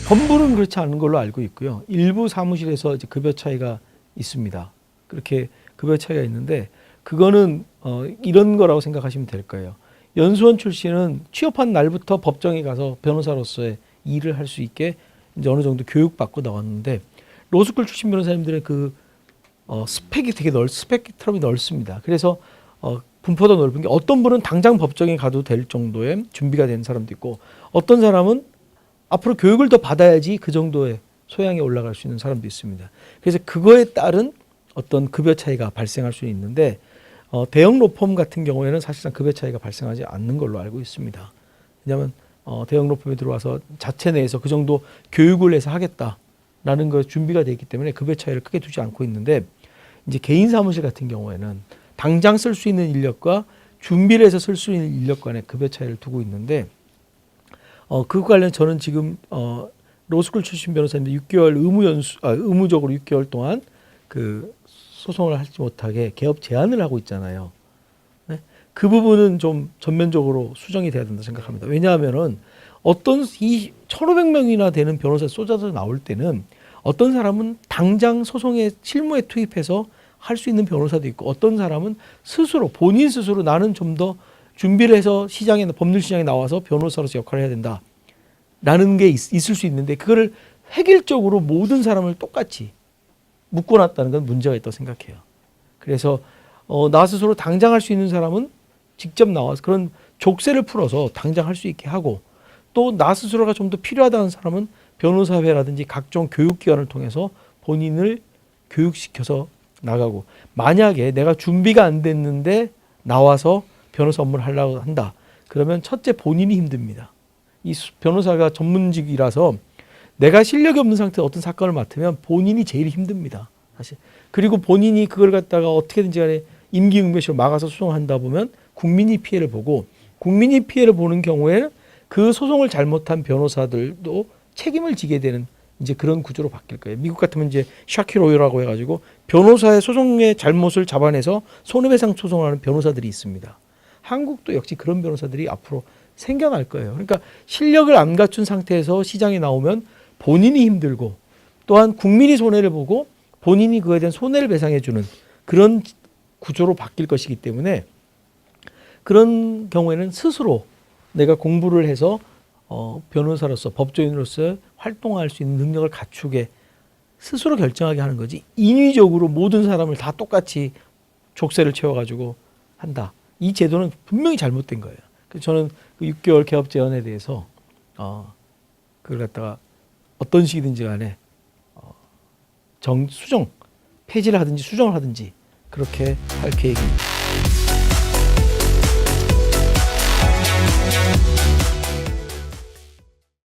전부는 그렇지 않은 걸로 알고 있고요. 일부 사무실에서 이제 급여 차이가 있습니다. 그렇게 급여 차이가 있는데 그거는 이런 거라고 생각하시면 될 거예요. 연수원 출신은 취업한 날부터 법정에 가서 변호사로서의 일을 할 수 있게 이제 어느 정도 교육받고 나왔는데 로스쿨 출신 변호사님들의 그 스펙이 되게 스펙트럼이 넓습니다. 그래서 분포도 넓은 게 어떤 분은 당장 법정에 가도 될 정도의 준비가 된 사람도 있고 어떤 사람은 앞으로 교육을 더 받아야지 그 정도의 소양이 올라갈 수 있는 사람도 있습니다. 그래서 그거에 따른 어떤 급여 차이가 발생할 수 있는데 대형 로펌 같은 경우에는 사실상 급여 차이가 발생하지 않는 걸로 알고 있습니다. 왜냐하면 대형 로펌에 들어와서 자체 내에서 그 정도 교육을 해서 하겠다라는 거 준비가 되어 있기 때문에 급여 차이를 크게 두지 않고 있는데 이제 개인 사무실 같은 경우에는 당장 쓸 수 있는 인력과 준비를 해서 쓸 수 있는 인력 간의 급여 차이를 두고 있는데 그 관련 저는 지금 로스쿨 출신 변호사님들 6개월 의무적으로 6개월 동안 그 소송을 하지 못하게 개업 제한을 하고 있잖아요. 네? 그 부분은 좀 전면적으로 수정이 돼야 된다 생각합니다. 왜냐하면은 어떤 1,500명이나 되는 변호사 쏟아져 나올 때는 어떤 사람은 당장 소송에 실무에 투입해서 할 수 있는 변호사도 있고 어떤 사람은 스스로 본인 스스로 나는 좀 더 준비를 해서 법률 시장에 나와서 변호사로서 역할을 해야 된다라는 게 있을 수 있는데 그거를 획일적으로 모든 사람을 똑같이 묶어놨다는 건 문제가 있다고 생각해요. 그래서 나 스스로 당장 할 수 있는 사람은 직접 나와서 그런 족쇄를 풀어서 당장 할 수 있게 하고 또 나 스스로가 좀 더 필요하다는 사람은 변호사회라든지 각종 교육기관을 통해서 본인을 교육시켜서 나가고 만약에 내가 준비가 안 됐는데 나와서 변호사 업무를 하려고 한다. 그러면 첫째 본인이 힘듭니다. 이 변호사가 전문직이라서 내가 실력이 없는 상태에서 어떤 사건을 맡으면 본인이 제일 힘듭니다. 사실. 그리고 본인이 그걸 갖다가 어떻게든지 간에 임기응변식으로 막아서 소송한다 보면 국민이 피해를 보고 국민이 피해를 보는 경우에는 그 소송을 잘못한 변호사들도 책임을 지게 되는 이제 그런 구조로 바뀔 거예요. 미국 같으면 이제 샤키로이라고 해가지고 변호사의 소송의 잘못을 잡아내서 손해배상 소송하는 변호사들이 있습니다. 한국도 역시 그런 변호사들이 앞으로 생겨날 거예요. 그러니까 실력을 안 갖춘 상태에서 시장에 나오면 본인이 힘들고 또한 국민이 손해를 보고 본인이 그거에 대한 손해를 배상해주는 그런 구조로 바뀔 것이기 때문에 그런 경우에는 스스로 내가 공부를 해서 변호사로서 법조인으로서 활동할 수 있는 능력을 갖추게 스스로 결정하게 하는 거지 인위적으로 모든 사람을 다 똑같이 족쇄를 채워가지고 한다. 이 제도는 분명히 잘못된 거예요. 그래서 저는 그 6개월 개업 제한에 대해서 그걸 갖다가 어떤 식이든지 간에 수정, 폐지를 하든지 수정을 하든지 그렇게 할 계획입니다.